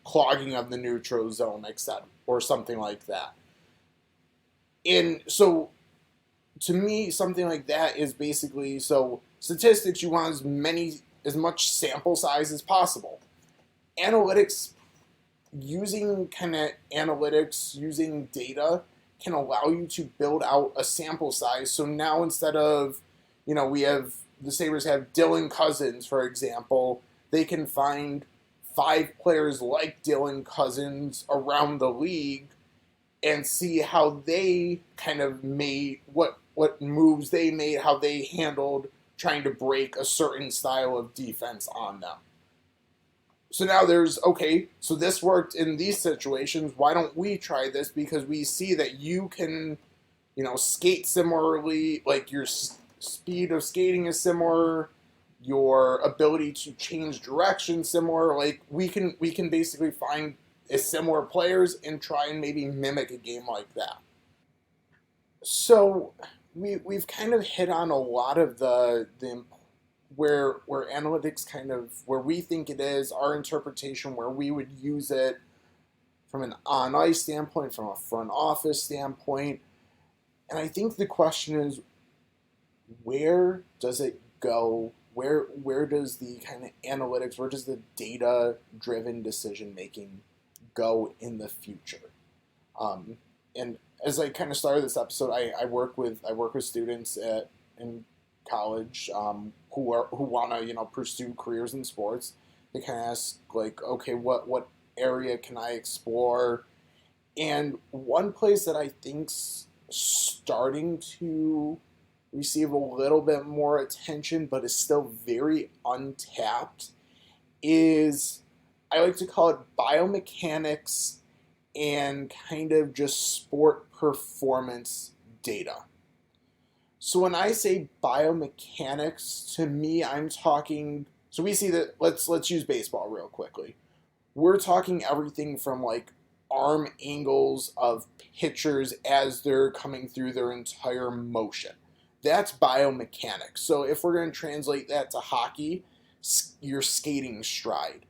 clogging of the neutral zone, etc., or something like that. And so, to me, something like that is basically, so statistics, you want as much sample size as possible. Analytics, using data can allow you to build out a sample size. So now instead of, the Sabres have Dylan Cozens, for example, they can find 5 players like Dylan Cozens around the league and see how they kind of made, what moves they made, how they handled trying to break a certain style of defense on them. So now so this worked in these situations. Why don't we try this? Because we see that you can, skate similarly, like your speed of skating is similar, your ability to change direction similar. Like we can basically find similar players and try and maybe mimic a game like that. So we've kind of hit on a lot of the where analytics kind of, where we think it is, our interpretation, where we would use it from an on-ice standpoint, from a front office standpoint. And I think the question is, where does it go? Where does the kind of analytics, where does the data-driven decision-making go in the future? And as I kind of started this episode, I work with students in college who want to pursue careers in sports. They kind of ask like, okay, what area can I explore? And one place that I think's starting to receive a little bit more attention, but is still very untapped, is, I like to call it biomechanics and kind of just sport performance data. So when I say biomechanics, to me, I'm talking, so we see that, let's use baseball real quickly. We're talking everything from like arm angles of pitchers as they're coming through their entire motion. That's biomechanics. So if we're going to translate that to hockey, your skating stride,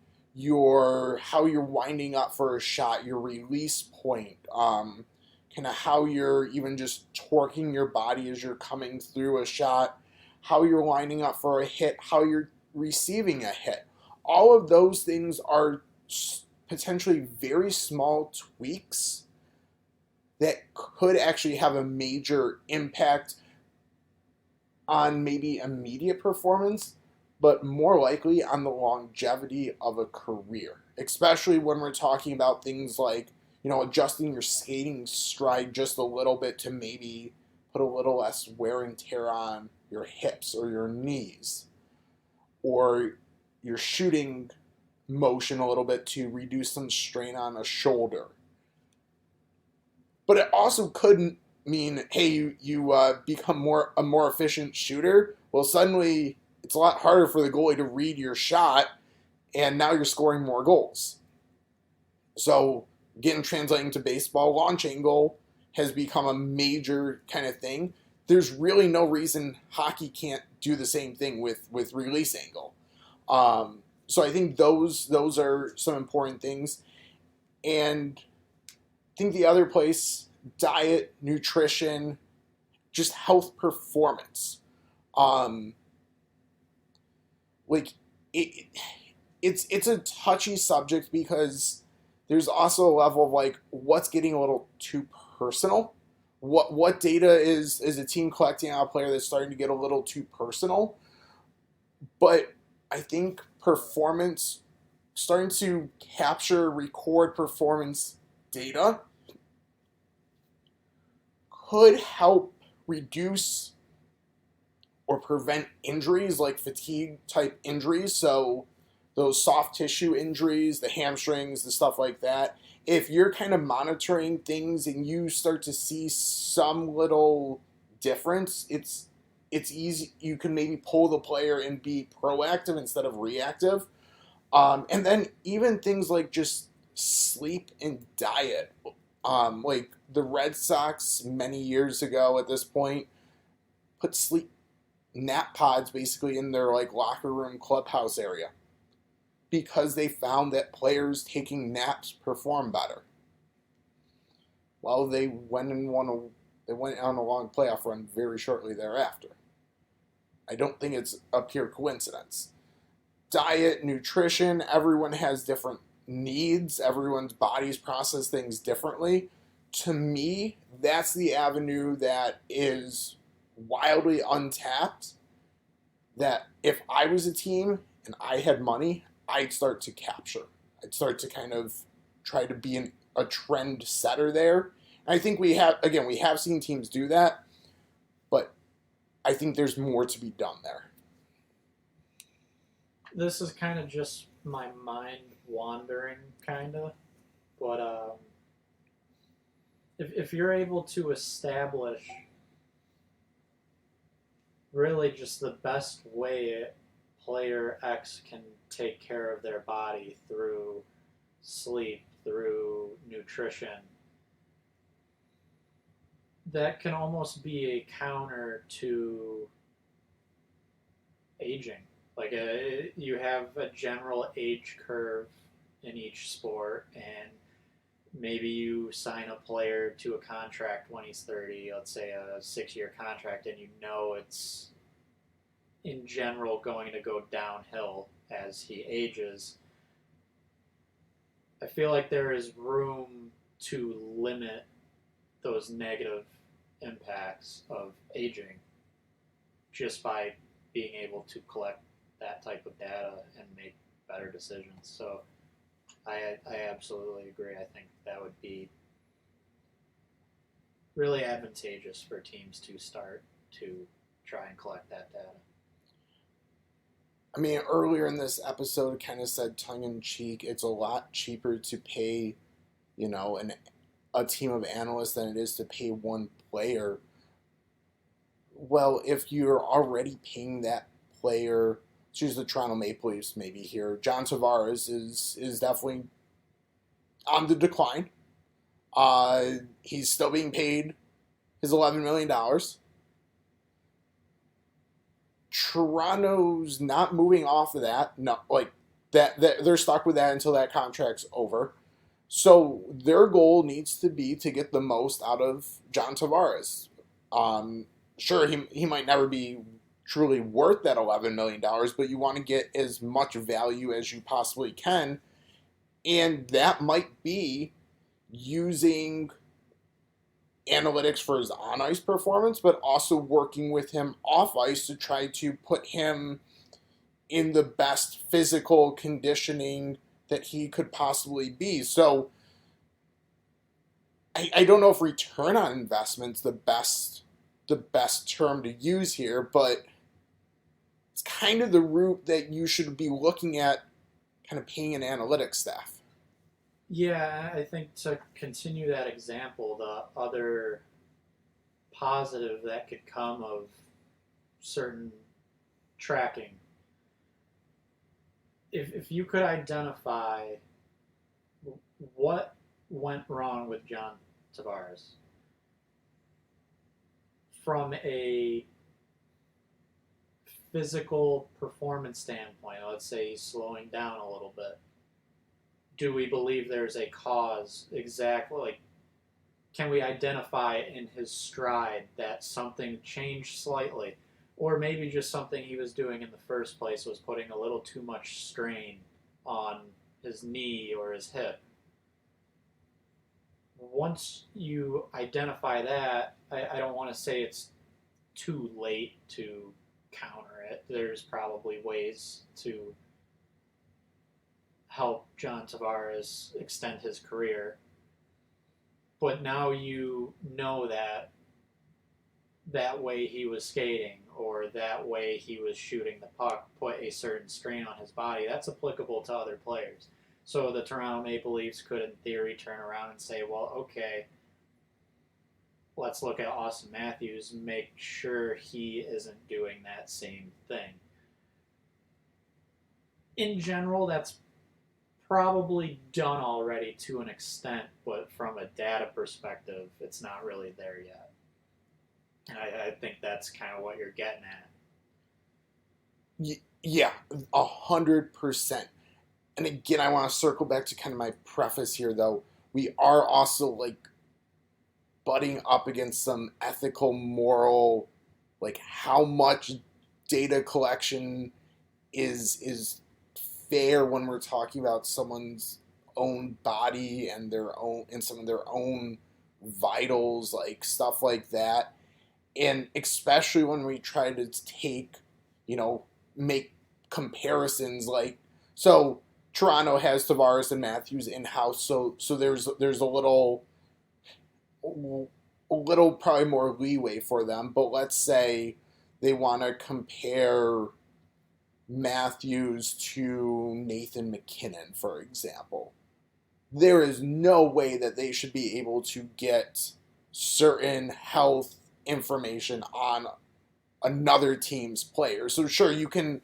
how you're winding up for a shot, your release point, kind of how you're even just torquing your body as you're coming through a shot, how you're lining up for a hit, how you're receiving a hit. All of those things are potentially very small tweaks that could actually have a major impact on maybe immediate performance, but more likely on the longevity of a career, especially when we're talking about things like, adjusting your skating stride just a little bit to maybe put put a little less wear and tear on your hips or your knees, or your shooting motion a little bit to reduce some strain on a shoulder. But it also couldn't mean, hey, you become a more efficient shooter. Well, suddenly it's a lot harder for the goalie to read your shot, and now you're scoring more goals. So, again, translating to baseball, launch angle has become a major kind of thing. There's really no reason hockey can't do the same thing with release angle. So I think those are some important things. And I think the other place, diet, nutrition, just health performance. Like it's a touchy subject because there's also a level of like what's getting a little too personal. What data is a team collecting on a player that's starting to get a little too personal. But I think performance, starting to record performance data could help reduce or prevent injuries like fatigue type injuries. So those soft tissue injuries, the hamstrings, the stuff like that. If you're kind of monitoring things and you start to see some little difference, it's easy. You can maybe pull the player and be proactive instead of reactive. And then even things like just sleep and diet. Like the Red Sox many years ago at this point put sleep nap pods basically in their like locker room clubhouse area because they found that players taking naps perform better. Well, they went on a long playoff run very shortly thereafter. I don't think it's a pure coincidence. Diet, nutrition, everyone has different needs. Everyone's bodies process things differently. To me, that's the avenue that is wildly untapped, that if I was a team and I had money, I'd start to capture. I'd start to kind of try to be a trend setter there. And I think we have seen teams do that, but I think there's more to be done there. This is kind of just my mind wandering, kind of. But if you're able to establish really just the best way player X can take care of their body through sleep, through nutrition, that can almost be a counter to aging. Like you have a general age curve in each sport, and maybe you sign a player to a contract when he's 30, let's say a 6-year contract, and you know it's in general going to go downhill as he ages. I feel like there is room to limit those negative impacts of aging just by being able to collect that type of data and make better decisions. So I absolutely agree. I think that would be really advantageous for teams to start to try and collect that data. I mean, earlier in this episode, it kind of said tongue-in-cheek, it's a lot cheaper to pay, a team of analysts than it is to pay one player. Well, if you're already paying that player, let's use the Toronto Maple Leafs maybe here. John Tavares is definitely on the decline. He's still being paid his $11 million. Toronto's not moving off of that. No, like that they're stuck with that until that contract's over. So their goal needs to be to get the most out of John Tavares. Sure, he might never be truly worth that $11 million, but you want to get as much value as you possibly can. And that might be using analytics for his on-ice performance, but also working with him off-ice to try to put him in the best physical conditioning that he could possibly be. So I don't know if return on investment's the best the best term to use here, but it's kind of the route that you should be looking at, kind of paying an analytics staff. Yeah, I think to continue that example, the other positive that could come of certain tracking, if you could identify what went wrong with John Tavares from a physical performance standpoint, let's say he's slowing down a little bit, do we believe there's a cause exactly? Like, can we identify in his stride that something changed slightly? Or maybe just something he was doing in the first place was putting a little too much strain on his knee or his hip. Once you identify that, I don't want to say it's too late to counter it. There's probably ways to help John Tavares extend his career. But now you know that way he was skating or that way he was shooting the puck put a certain strain on his body. That's applicable to other players. So the Toronto Maple Leafs could, in theory, turn around and say, well, okay, let's look at Austin Matthews, make sure he isn't doing that same thing. In general, that's probably done already to an extent, but from a data perspective, it's not really there yet. And I think that's kind of what you're getting at. Yeah, 100%. And again, I want to circle back to kind of my preface here, though. We are also like butting up against some ethical, moral, like how much data collection is fair when we're talking about someone's own body and some of their own vitals, like stuff like that. And especially when we try to take, make comparisons, like, so Toronto has Tavares and Matthews in house, so there's a little probably more leeway for them. But let's say they want to compare Matthews to Nathan MacKinnon, for example. There is no way that they should be able to get certain health information on another team's player. So sure, you can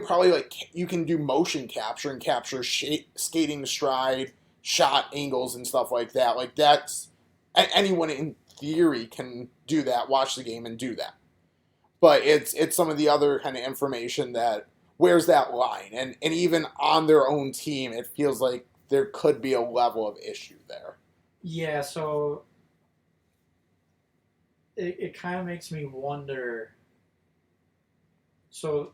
probably you can do motion capture and capture skating stride, shot angles and stuff like that. Like that's anyone in theory can do that, watch the game and do that. But it's some of the other kind of information that where's that line, and even on their own team, it feels like there could be a level of issue there. Yeah, so it kind of makes me wonder. So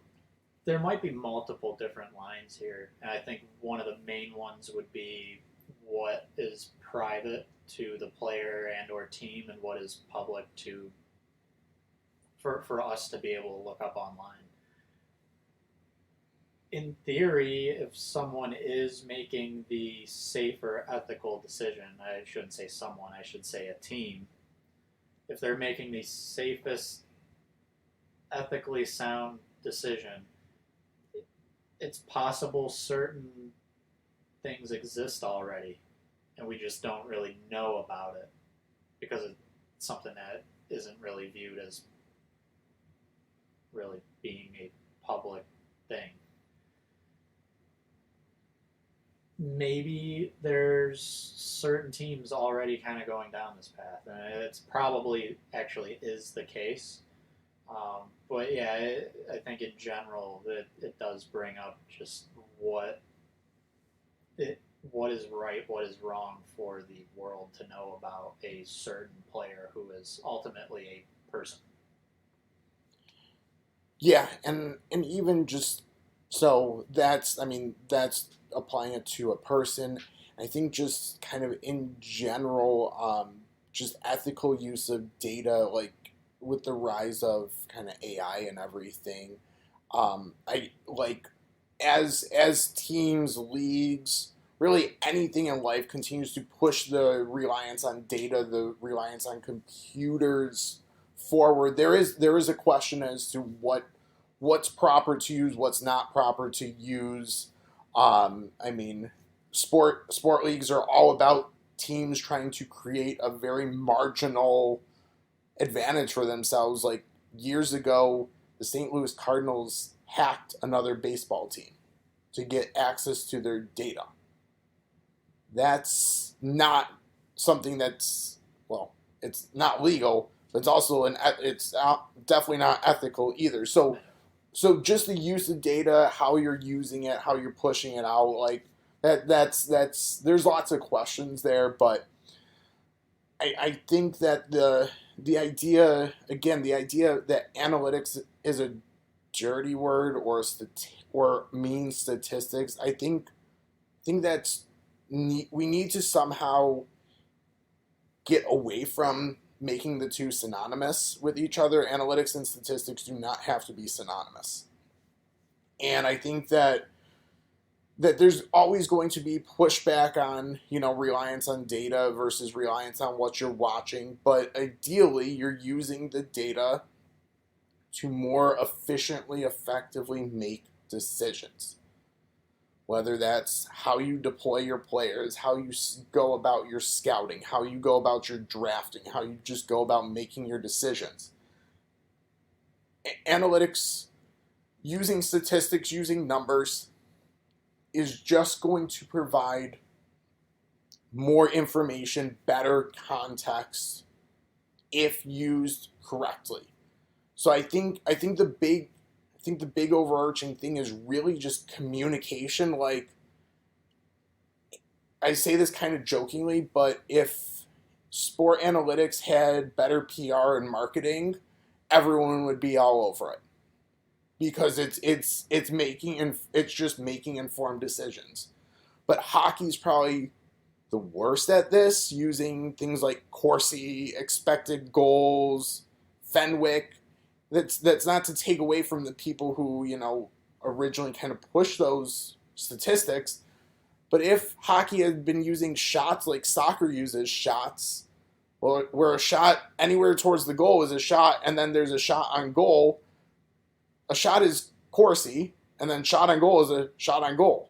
there might be multiple different lines here, and I think one of the main ones would be what is private to the player and or team and what is public to for us to be able to look up online. In theory, if someone is making the safer ethical decision, I shouldn't say someone, I should say a team, if they're making the safest ethically sound decision, it's possible certain things exist already and we just don't really know about it because it's something that isn't really viewed as really being a public thing. Maybe there's certain teams already kind of going down this path, and it's probably actually is the case. But yeah, I think in general that it does bring up just what is right, what is wrong for the world to know about a certain player who is ultimately a person. Yeah, and even just so that's applying it to a person. I think just kind of in general, just ethical use of data, like with the rise of kind of AI and everything. I like as teams, leagues, really anything in life continues to push the reliance on data, the reliance on computers forward, there is a question as to what's proper to use, what's not proper to use. I mean, sport leagues are all about teams trying to create a very marginal advantage for themselves. Like years ago, the St. Louis Cardinals hacked another baseball team to get access to their data. That's not something that's, well, it's not legal, but it's also definitely not ethical either. So just the use of data, how you're using it, how you're pushing it out, like that's there's lots of questions there, but I think that the idea that analytics is a dirty word or means statistics, I think that's we need to somehow get away from making the two synonymous with each other. Analytics and statistics do not have to be synonymous. And I think that there's always going to be pushback on, reliance on data versus reliance on what you're watching. But ideally, you're using the data to more efficiently, effectively make decisions. Whether that's how you deploy your players, how you go about your scouting, how you go about your drafting, how you just go about making your decisions. Analytics, using statistics, using numbers, is just going to provide more information, better context, if used correctly. So I think the big overarching thing is really just communication. Like, I say this kind of jokingly, but if sport analytics had better PR and marketing, everyone would be all over it, because it's just making informed decisions. But hockey's probably the worst at this, using things like Corsi, expected goals, Fenwick. That's not to take away from the people who, originally kind of pushed those statistics. But if hockey had been using shots like soccer uses shots, well, where a shot anywhere towards the goal is a shot, and then there's a shot on goal, a shot is Corsi, and then shot on goal is a shot on goal.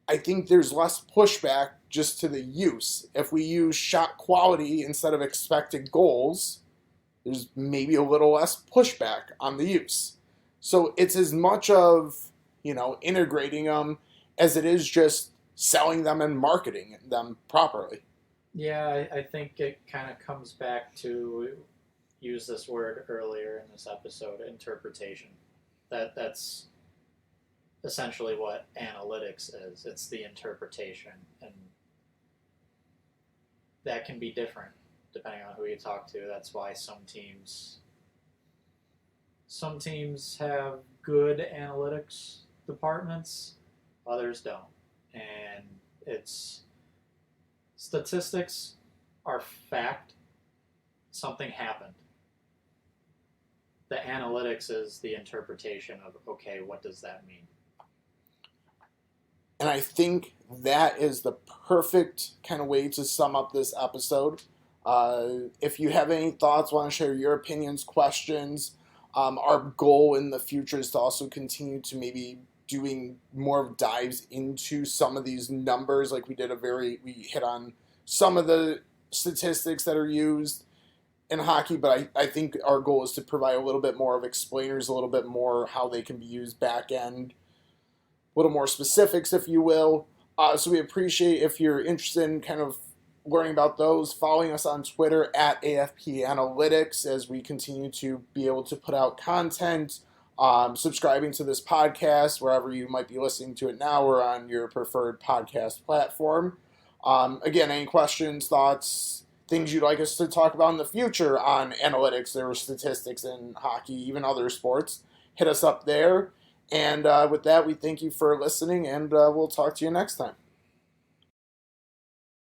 I think there's less pushback just to the use. If we use shot quality instead of expected goals, there's maybe a little less pushback on the use. So it's as much of, integrating them as it is just selling them and marketing them properly. Yeah, I think it kind of comes back to, use this word earlier in this episode, interpretation. That's essentially what analytics is. It's the interpretation, and that can be different depending on who you talk to. That's why some teams have good analytics departments, others don't. And statistics are fact. Something happened. The analytics is the interpretation of, okay, what does that mean? And I think that is the perfect kind of way to sum up this episode. If you have any thoughts, want to share your opinions, questions, our goal in the future is to also continue to maybe doing more dives into some of these numbers. Like we hit on some of the statistics that are used in hockey, but I think our goal is to provide a little bit more of explainers, a little bit more how they can be used back end, a little more specifics, if you will. So we appreciate if you're interested in kind of learning about those, following us on Twitter at AFP Analytics as we continue to be able to put out content, subscribing to this podcast wherever you might be listening to it now or on your preferred podcast platform. Again, any questions, thoughts, things you'd like us to talk about in the future on analytics or statistics in hockey, even other sports, hit us up there. And with that, we thank you for listening, and we'll talk to you next time.